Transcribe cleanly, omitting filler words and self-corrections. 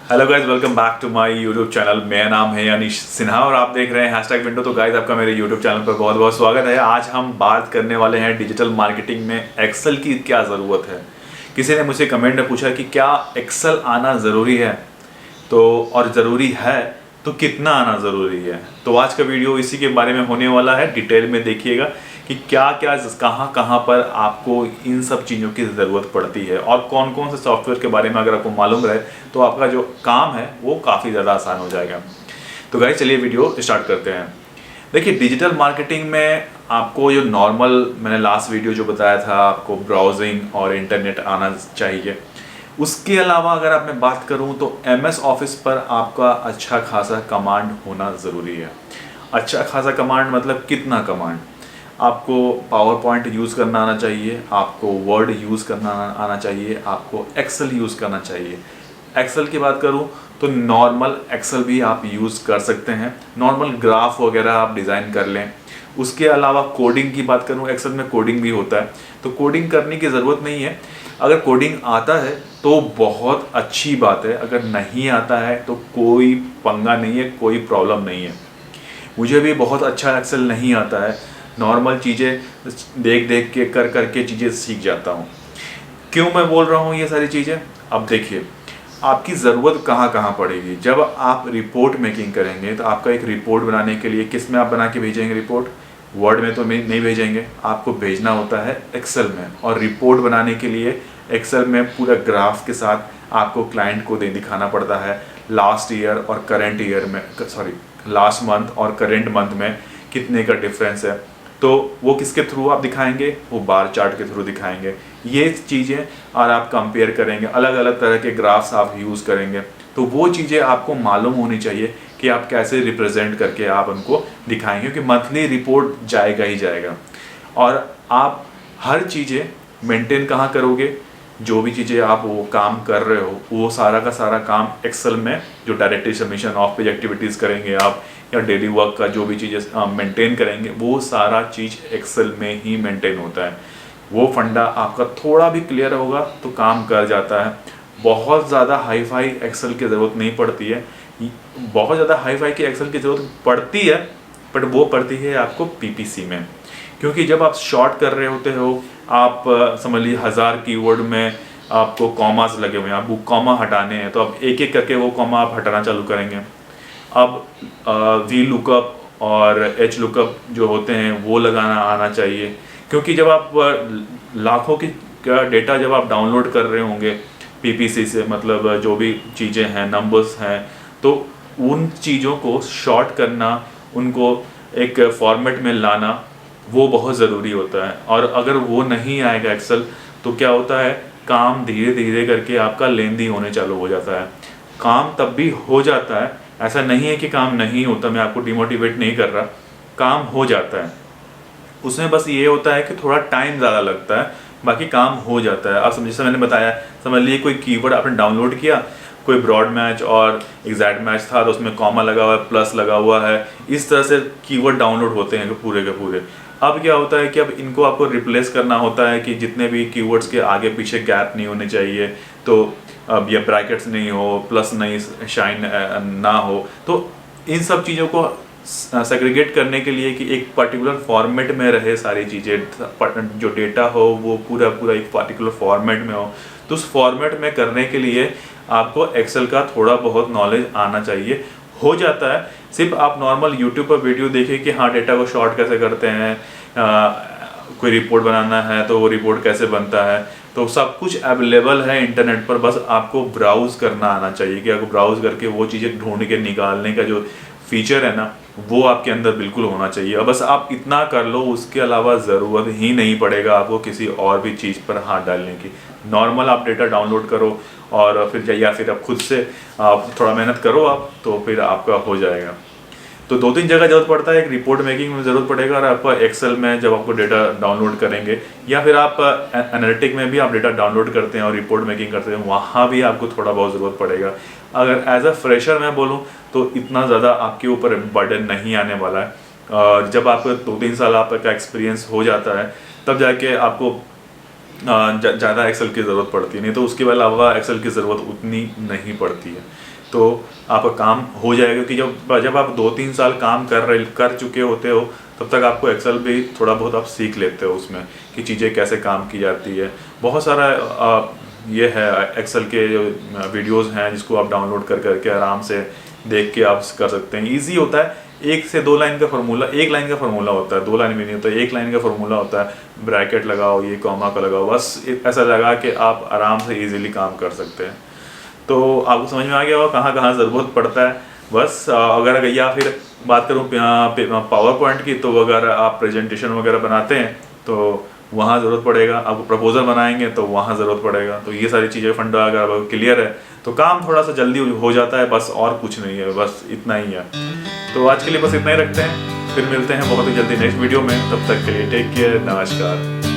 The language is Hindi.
Hello guys, welcome back to my YouTube channel. मेरा नाम है अनीश सिन्हा और आप देख रहे हैं हैशटैग विंडो। तो गाइज, आपका मेरे यूट्यूब चैनल पर बहुत बहुत स्वागत है। आज हम बात करने वाले हैं डिजिटल मार्केटिंग में एक्सेल की क्या ज़रूरत है। किसी ने मुझसे कमेंट में पूछा कि क्या एक्सेल आना ज़रूरी है, तो और ज़रूरी है तो कितना आना ज़रूरी है। तो आज का वीडियो इसी के बारे में होने वाला है। डिटेल में देखिएगा कि क्या क्या कहाँ कहाँ पर आपको इन सब चीज़ों की ज़रूरत पड़ती है और कौन कौन से सॉफ्टवेयर के बारे में अगर आपको मालूम रहे तो आपका जो काम है वो काफ़ी ज़्यादा आसान हो जाएगा। तो गाइस, चलिए वीडियो स्टार्ट करते हैं। देखिए, डिजिटल मार्केटिंग में आपको जो नॉर्मल मैंने लास्ट वीडियो जो बताया था, आपको ब्राउजिंग और इंटरनेट आना चाहिए। उसके अलावा अगर आप मैं बात करूं तो MS ऑफिस पर आपका अच्छा खासा कमांड होना ज़रूरी है। अच्छा खासा कमांड मतलब कितना कमांड? आपको पावर पॉइंट यूज़ करना आना चाहिए, आपको वर्ड यूज़ करना आना चाहिए, आपको एक्सेल यूज़ करना चाहिए। एक्सेल की बात करूं तो नॉर्मल एक्सेल भी आप यूज़ कर सकते हैं, नॉर्मल ग्राफ वगैरह आप डिज़ाइन कर लें। उसके अलावा कोडिंग की बात करूं, एक्सेल में कोडिंग भी होता है, तो कोडिंग करने की ज़रूरत नहीं है। अगर कोडिंग आता है तो बहुत अच्छी बात है, अगर नहीं आता है तो कोई पंगा नहीं है, कोई प्रॉब्लम नहीं है। मुझे भी बहुत अच्छा एक्सेल नहीं आता है, नॉर्मल चीज़ें देख देख के कर करके चीज़ें सीख जाता हूँ। क्यों मैं बोल रहा हूँ ये सारी चीज़ें? अब देखिए, आपकी ज़रूरत कहाँ कहाँ पड़ेगी। जब आप रिपोर्ट मेकिंग करेंगे तो आपका एक रिपोर्ट बनाने के लिए किस में आप बना के भेजेंगे रिपोर्ट? वर्ड में तो नहीं भेजेंगे, आपको भेजना होता है एक्सेल में। और रिपोर्ट बनाने के लिए एक्सेल में पूरा ग्राफ के साथ आपको क्लाइंट को दिखाना पड़ता है। लास्ट ईयर और करेंट ईयर में, सॉरी, लास्ट मंथ और करेंट मंथ में कितने का डिफरेंस है, तो वो किसके थ्रू आप दिखाएंगे? वो बार चार्ट के थ्रू दिखाएंगे। ये चीज़ें और आप कंपेयर करेंगे, अलग अलग तरह के ग्राफ्स आप यूज़ करेंगे, तो वो चीज़ें आपको मालूम होनी चाहिए कि आप कैसे रिप्रेजेंट करके आप उनको दिखाएंगे, क्योंकि मंथली रिपोर्ट जाएगा ही जाएगा। और आप हर चीज़ें मेंटेन कहाँ करोगे? जो भी चीज़ें आप वो काम कर रहे हो वो सारा का सारा काम एक्सेल में, जो directory submission, of page activities करेंगे आप या डेली वर्क का जो भी चीज़ें मेंटेन करेंगे, वो सारा चीज़ एक्सेल में ही मेंटेन होता है। वो फंडा आपका थोड़ा भी क्लियर होगा तो काम कर जाता है। बहुत ज़्यादा हाई फाई एक्सेल की ज़रूरत नहीं पड़ती है। बहुत ज़्यादा हाई फाई की एक्सेल की ज़रूरत पड़ती है, बट वो पड़ती है आपको PPC में। क्योंकि जब आप शॉर्ट कर रहे होते हो, आप समझ लीजिए 1000 कीवर्ड में आपको कॉमास लगे हुए हैं, आपको कॉमा हटाने हैं, तो अब एक एक करके वो कॉमा आप हटाना चालू करेंगे। अब वी लुकअप और एच लुकअप जो होते हैं वो लगाना आना चाहिए, क्योंकि जब आप लाखों की डेटा जब आप डाउनलोड कर रहे होंगे PPC से, मतलब जो भी चीज़ें हैं, नंबर्स हैं, तो उन चीज़ों को शॉर्ट करना, उनको एक फॉर्मेट में लाना, वो बहुत ज़रूरी होता है। और अगर वो नहीं आएगा एक्सेल, तो क्या होता है, काम धीरे धीरे करके आपका लेंदी होने चालू हो जाता है। काम तब भी हो जाता है, ऐसा नहीं है कि काम नहीं होता, मैं आपको डिमोटिवेट नहीं कर रहा, काम हो जाता है। उसमें बस ये होता है कि थोड़ा टाइम ज़्यादा लगता है, बाकी काम हो जाता है। आप समझ, जैसे मैंने बताया, समझ लीजिए कोई कीवर्ड आपने डाउनलोड किया, कोई ब्रॉड मैच और एग्जैक्ट मैच था, तो उसमें कॉमा लगा हुआ है, प्लस लगा हुआ है, इस तरह से कीवर्ड डाउनलोड होते हैं पूरे के पूरे। अब क्या होता है कि अब इनको आपको रिप्लेस करना होता है कि जितने भी कीवर्ड्स के आगे पीछे गैप नहीं होने चाहिए, तो अब ये ब्रैकेट्स नहीं हो, प्लस नहीं, शाइन ना हो, तो इन सब चीज़ों को सेग्रीगेट करने के लिए कि एक पर्टिकुलर फॉर्मेट में रहे सारी चीज़ें, जो डेटा हो वो पूरा पूरा एक पर्टिकुलर फॉर्मेट में हो, तो उस फॉर्मेट में करने के लिए आपको एक्सेल का थोड़ा बहुत नॉलेज आना चाहिए। हो जाता है, सिर्फ आप नॉर्मल यूट्यूब पर वीडियो देखिए कि हाँ डेटा को शॉर्ट कैसे करते हैं, कोई रिपोर्ट बनाना है तो वो रिपोर्ट कैसे बनता है, तो सब कुछ अवेलेबल है इंटरनेट पर। बस आपको ब्राउज़ करना आना चाहिए कि आपको ब्राउज़ करके वो चीज़ें ढूंढ के निकालने का जो फीचर है ना, वो आपके अंदर बिल्कुल होना चाहिए। और बस आप इतना कर लो, उसके अलावा ज़रूरत ही नहीं पड़ेगा आपको किसी और भी चीज़ पर हाथ डालने की। नॉर्मल आप डेटा डाउनलोड करो और फिर या फिर आप खुद से आप थोड़ा मेहनत करो आप, तो फिर आपका हो जाएगा। तो 2-3 जगह ज़रूरत पड़ता है, एक रिपोर्ट मेकिंग में ज़रूरत पड़ेगा, और आपका एक्सेल में जब आपको डेटा डाउनलोड करेंगे, या फिर आप एनालिटिक में भी आप डेटा डाउनलोड करते हैं और रिपोर्ट मेकिंग करते हैं, वहाँ भी आपको थोड़ा बहुत ज़रूरत पड़ेगा। अगर एज अ फ्रेशर मैं बोलूँ तो इतना ज़्यादा आपके ऊपर बर्डन नहीं आने वाला है। और जब आपको 2-3 साल आपका एक्सपीरियंस हो जाता है, तब जाके आपको ज़्यादा एक्सेल की ज़रूरत पड़ती है, नहीं तो उसके अलावा एक्सेल की ज़रूरत उतनी नहीं पड़ती है। तो आपका काम हो जाएगा कि जब आप 2-3 साल काम कर चुके होते हो तब तक आपको एक्सेल भी थोड़ा बहुत आप सीख लेते हो उसमें कि चीज़ें कैसे काम की जाती है। बहुत सारा ये है एक्सेल के जो वीडियोज़ हैं जिसको आप डाउनलोड करके आराम से देख के आप कर सकते हैं। ईजी होता है, 1 से 2 लाइन का फार्मूला, 1 लाइन का फार्मूला होता है, 2 लाइन भी नहीं होता, 1 लाइन का फार्मूला होता है। ब्रैकेट लगाओ, ये कॉमा का लगाओ, बस ऐसा लगा के आप आराम से इजीली काम कर सकते हैं। तो आपको समझ में आ गया होगा कहाँ कहाँ ज़रूरत पड़ता है। बस अगर या फिर बात करूँ पावर पॉइंट की, तो अगर आप प्रेजेंटेशन वगैरह बनाते हैं तो वहाँ ज़रूरत पड़ेगा, आपको प्रपोजल बनाएंगे तो वहाँ ज़रूरत पड़ेगा। तो ये सारी चीज़ें फंडा अगर आपको क्लियर है तो काम थोड़ा सा जल्दी हो जाता है, बस और कुछ नहीं है, बस इतना ही है। तो आज के लिए बस इतना ही रखते हैं, फिर मिलते हैं बहुत ही जल्दी नेक्स्ट वीडियो में। तब तक के लिए टेक केयर, नमस्कार।